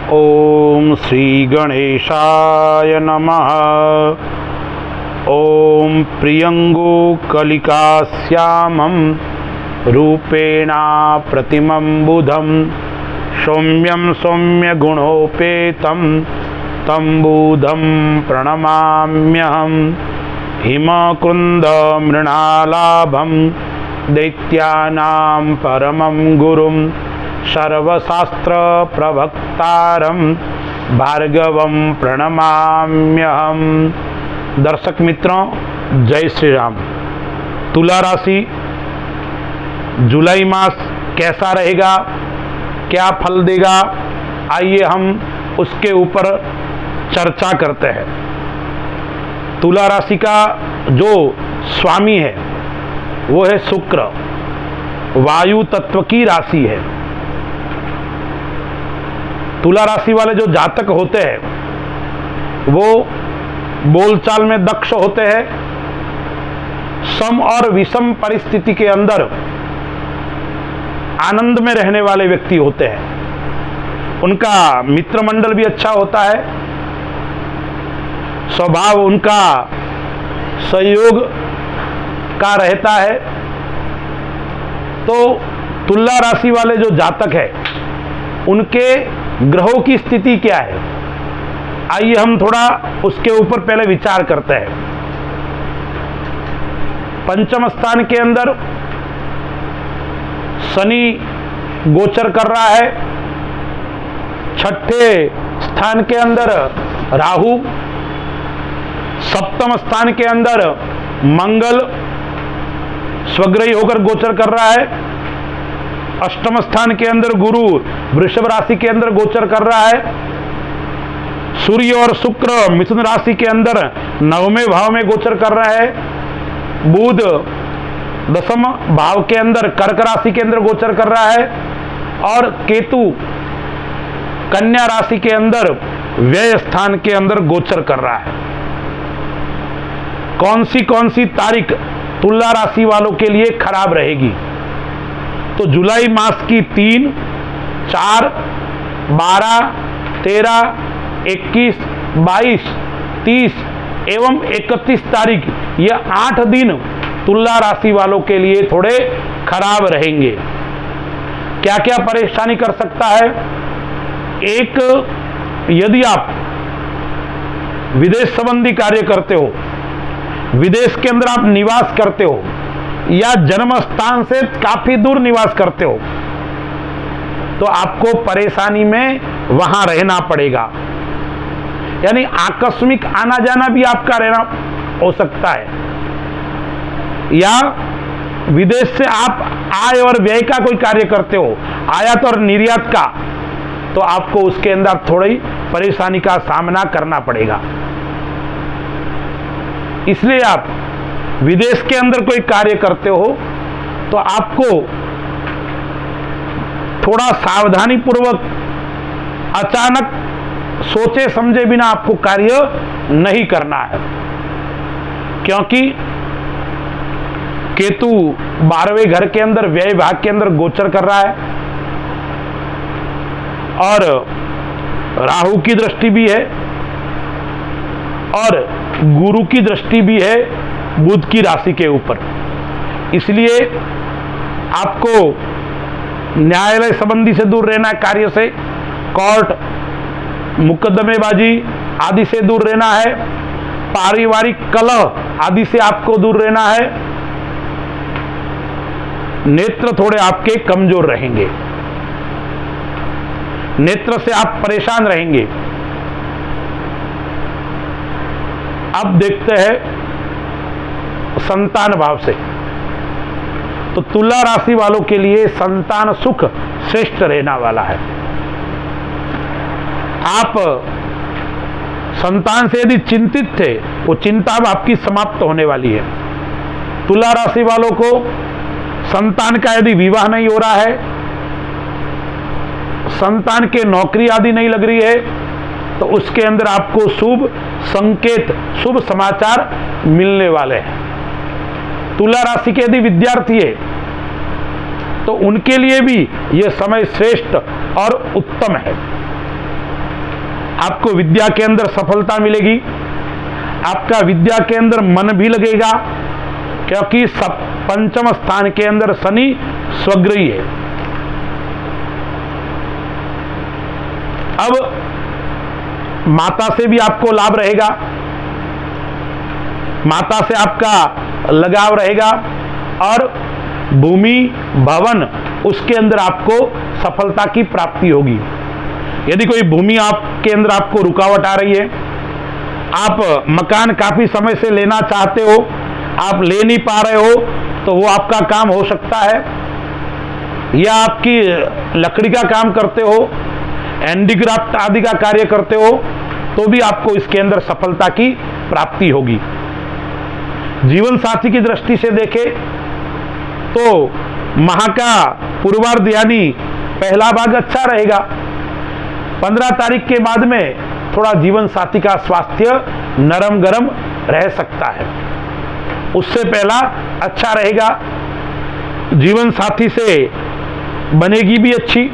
ओम श्री गणेशाय नमः। ओम प्रियंगो कलिकाश्यामं रूपेणा प्रतिमं बुधं सौम्यं सौम्यगुणोपेतं तं बुधं प्रणमाम्यहं। हिमकुंद मृणालाभं दैत्यानां परमं गुरुं सर्वशास्त्र प्रवक्तारं भार्गवं प्रणमाम्यहं। दर्शक मित्रों, जय श्री राम। तुला राशि जुलाई मास कैसा रहेगा, क्या फल देगा, आइए हम उसके ऊपर चर्चा करते हैं। तुला राशि का जो स्वामी है वो है शुक्र, वायु तत्व की राशि है। तुला राशि वाले जो जातक होते हैं वो बोलचाल में दक्ष होते हैं, सम और विषम परिस्थिति के अंदर आनंद में रहने वाले व्यक्ति होते हैं। उनका मित्र मंडल भी अच्छा होता है, स्वभाव उनका सहयोग का रहता है। तो तुला राशि वाले जो जातक है उनके ग्रहों की स्थिति क्या है, आइए हम थोड़ा उसके ऊपर पहले विचार करते हैं। पंचम स्थान के अंदर शनि गोचर कर रहा है, छठे स्थान के अंदर राहु, सप्तम स्थान के अंदर मंगल स्वग्रही होकर गोचर कर रहा है, अष्टम स्थान के अंदर गुरु वृषभ राशि के अंदर गोचर कर रहा है, सूर्य और शुक्र मिथुन राशि के अंदर नववें भाव में गोचर कर रहा है, बुध दसम भाव के अंदर कर्क राशि के अंदर गोचर कर रहा है, और केतु कन्या राशि के अंदर व्यय स्थान के अंदर गोचर कर रहा है। कौन सी तारीख तुला राशि वालों के लिए खराब रहेगी? तो जुलाई मास की 3, 4, 12, 13, 21, 22, 30 एवं 31 तारीख, ये 8 दिन तुला राशि वालों के लिए थोड़े खराब रहेंगे। क्या क्या परेशानी कर सकता है? एक, यदि आप विदेश संबंधी कार्य करते हो, विदेश के अंदर आप निवास करते हो या जन्म स्थान से काफी दूर निवास करते हो, तो आपको परेशानी में वहां रहना पड़ेगा। यानी आकस्मिक आना जाना भी आपका रहना हो सकता है, या विदेश से आप आय और व्यय का कोई कार्य करते हो, आयात और निर्यात का, तो आपको उसके अंदर थोड़ी परेशानी का सामना करना पड़ेगा। इसलिए आप विदेश के अंदर कोई कार्य करते हो तो आपको थोड़ा सावधानी पूर्वक, अचानक सोचे समझे बिना आपको कार्य नहीं करना है, क्योंकि केतु 12वें घर के अंदर व्यय भाग के अंदर गोचर कर रहा है, और राहु की दृष्टि भी है और गुरु की दृष्टि भी है बुध की राशि के ऊपर। इसलिए आपको न्यायालय संबंधी से दूर रहना है, कार्य से, कोर्ट मुकदमेबाजी आदि से दूर रहना है, पारिवारिक कलह आदि से आपको दूर रहना है। नेत्र थोड़े आपके कमजोर रहेंगे, नेत्र से आप परेशान रहेंगे। अब देखते हैं संतान भाव से। तो तुला राशि वालों के लिए संतान सुख श्रेष्ठ रहने वाला है। आप संतान से यदि चिंतित थे, वो चिंता अब आपकी समाप्त होने वाली है। तुला राशि वालों को संतान का यदि विवाह नहीं हो रहा है, संतान के नौकरी आदि नहीं लग रही है, तो उसके अंदर आपको शुभ संकेत, शुभ समाचार मिलने वाले हैं। तुला राशि के यदि विद्यार्थी है तो उनके लिए भी यह समय श्रेष्ठ और उत्तम है। आपको विद्या के अंदर सफलता मिलेगी, आपका विद्या के अंदर मन भी लगेगा, क्योंकि पंचम स्थान के अंदर शनि स्वग्रही है। अब माता से भी आपको लाभ रहेगा, माता से आपका लगाव रहेगा, और भूमि भवन उसके अंदर आपको सफलता की प्राप्ति होगी। यदि कोई भूमि आपके अंदर आपको रुकावट आ रही है, आप मकान काफी समय से लेना चाहते हो, आप ले नहीं पा रहे हो, तो वो आपका काम हो सकता है। या आपकी लकड़ी का काम करते हो, हैंडीक्राफ्ट आदि का कार्य करते हो, तो भी आपको इसके अंदर सफलता की प्राप्ति होगी। जीवन साथी की दृष्टि से देखें तो माह का पूर्वार्ध यानी पहला भाग अच्छा रहेगा। 15 तारीख के बाद में थोड़ा जीवन साथी का स्वास्थ्य नरम गरम रह सकता है, उससे पहला अच्छा रहेगा। जीवन साथी से बनेगी भी अच्छी।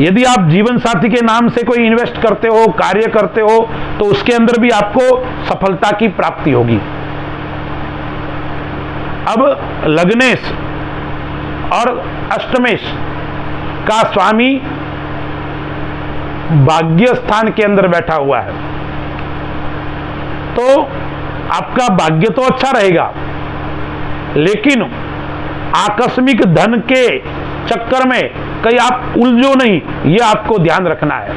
यदि आप जीवन साथी के नाम से कोई इन्वेस्ट करते हो, कार्य करते हो, तो उसके अंदर भी आपको सफलता की प्राप्ति होगी। अब लग्नेश और अष्टमेश का स्वामी भाग्य स्थान के अंदर बैठा हुआ है, तो आपका भाग्य तो अच्छा रहेगा, लेकिन आकस्मिक धन के चक्कर में कहीं आप उलझो नहीं, यह आपको ध्यान रखना है।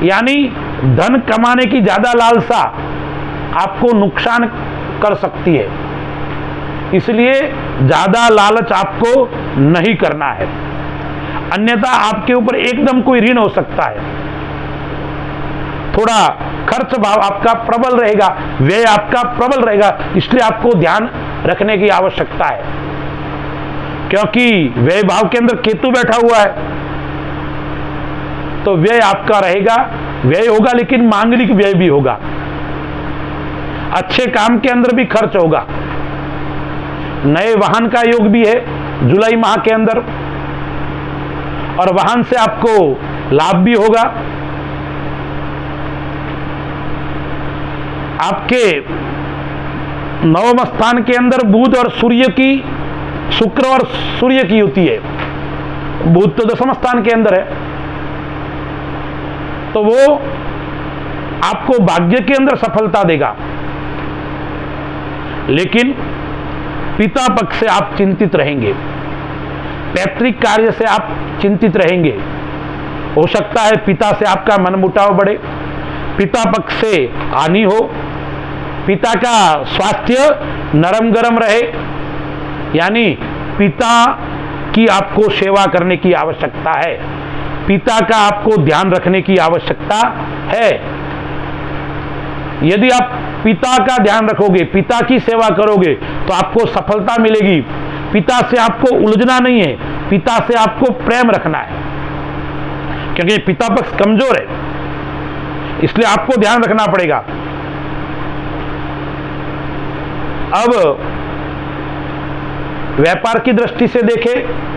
यानी धन कमाने की ज्यादा लालसा आपको नुकसान कर सकती है, इसलिए ज्यादा लालच आपको नहीं करना है, अन्यथा आपके ऊपर एकदम कोई ऋण हो सकता है। थोड़ा खर्च भाव आपका प्रबल रहेगा, व्यय आपका प्रबल रहेगा, इसलिए आपको ध्यान रखने की आवश्यकता है, क्योंकि व्यय भाव के अंदर केतु बैठा हुआ है, तो व्यय आपका रहेगा, व्यय होगा, लेकिन मांगलिक व्यय भी होगा। अच्छे काम के अंदर भी खर्च होगा। नए वाहन का योग भी है जुलाई माह के अंदर, और वाहन से आपको लाभ भी होगा। आपके नवम स्थान के अंदर बुध और सूर्य की, शुक्र और सूर्य की युति है। बुध तो दसम स्थान के अंदर है, तो वो आपको भाग्य के अंदर सफलता देगा, लेकिन पिता पक्ष से आप चिंतित रहेंगे, पैतृक कार्य से आप चिंतित रहेंगे। हो सकता है पिता से आपका मनमुटाव बढ़े, पिता पक्ष से हानि हो, पिता का स्वास्थ्य नरम गरम रहे, यानी पिता की आपको सेवा करने की आवश्यकता है, पिता का आपको ध्यान रखने की आवश्यकता है। यदि आप पिता का ध्यान रखोगे, पिता की सेवा करोगे, तो आपको सफलता मिलेगी। पिता से आपको उलझना नहीं है, पिता से आपको प्रेम रखना है, क्योंकि पिता पक्ष कमजोर है, इसलिए आपको ध्यान रखना पड़ेगा। अब व्यापार की दृष्टि से देखें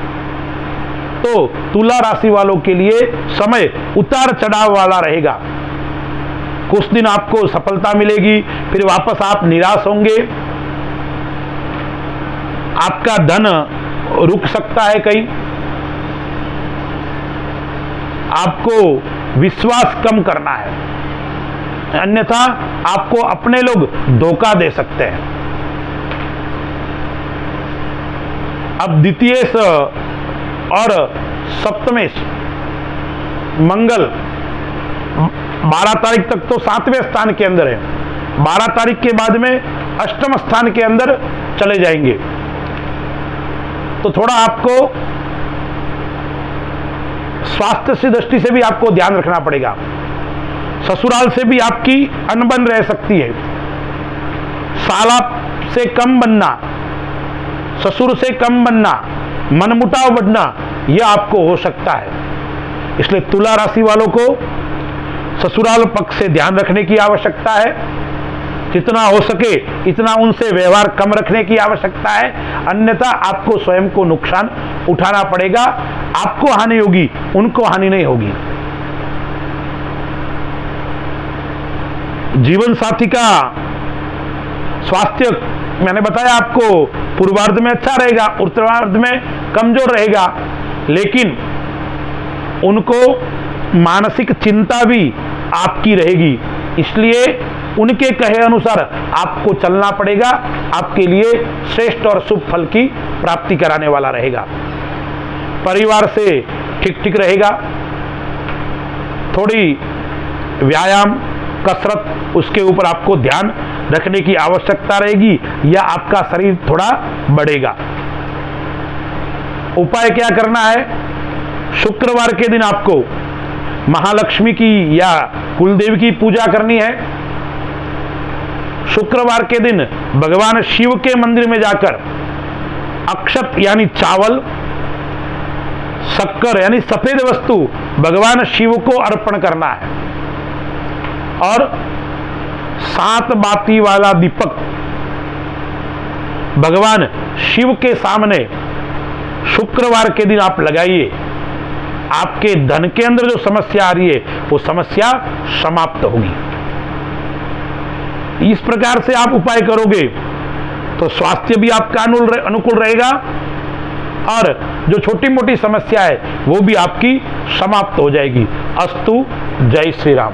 तो तुला राशि वालों के लिए समय उतार चढ़ाव वाला रहेगा। कुछ दिन आपको सफलता मिलेगी, फिर वापस आप निराश होंगे, आपका धन रुक सकता है कहीं, आपको विश्वास कम करना है, अन्यथा आपको अपने लोग धोखा दे सकते हैं। अब द्वितीयेश और सप्तमेश मंगल 12 तारीख तक तो 7वें स्थान के अंदर है, 12 तारीख के बाद में अष्टम स्थान के अंदर चले जाएंगे, तो थोड़ा आपको स्वास्थ्य की दृष्टि से भी आपको ध्यान रखना पड़ेगा। ससुराल से भी आपकी अनबन रह सकती है, साला से कम बनना, ससुर से कम बनना, मनमुटाव बढ़ना, यह आपको हो सकता है। इसलिए तुला राशि वालों को ससुराल पक्ष से ध्यान रखने की आवश्यकता है, जितना हो सके इतना उनसे व्यवहार कम रखने की आवश्यकता है, अन्यथा आपको स्वयं को नुकसान उठाना पड़ेगा। आपको हानि होगी, उनको हानि नहीं होगी। जीवन साथी का स्वास्थ्य मैंने बताया आपको, पूर्वार्ध में अच्छा रहेगा, उत्तरार्ध में कमजोर रहेगा, लेकिन उनको मानसिक चिंता भी आपकी रहेगी, इसलिए उनके कहे अनुसार आपको चलना पड़ेगा। आपके लिए श्रेष्ठ और शुभ फल की प्राप्ति कराने वाला रहेगा। परिवार से ठीक ठीक रहेगा। थोड़ी व्यायाम कसरत उसके ऊपर आपको ध्यान रखने की आवश्यकता रहेगी, या आपका शरीर थोड़ा बढ़ेगा। उपाय क्या करना है? शुक्रवार के दिन आपको महालक्ष्मी की या कुलदेवी की पूजा करनी है। शुक्रवार के दिन भगवान शिव के मंदिर में जाकर अक्षत यानी चावल, शक्कर यानी सफेद वस्तु भगवान शिव को अर्पण करना है, और 7 बाती वाला दीपक भगवान शिव के सामने शुक्रवार के दिन आप लगाइए। आपके धन के अंदर जो समस्या आ रही है वो समस्या समाप्त होगी। इस प्रकार से आप उपाय करोगे तो स्वास्थ्य भी आपका अनुकूल रहेगा, और जो छोटी मोटी समस्या है वो भी आपकी समाप्त हो जाएगी। अस्तु। जय श्री राम।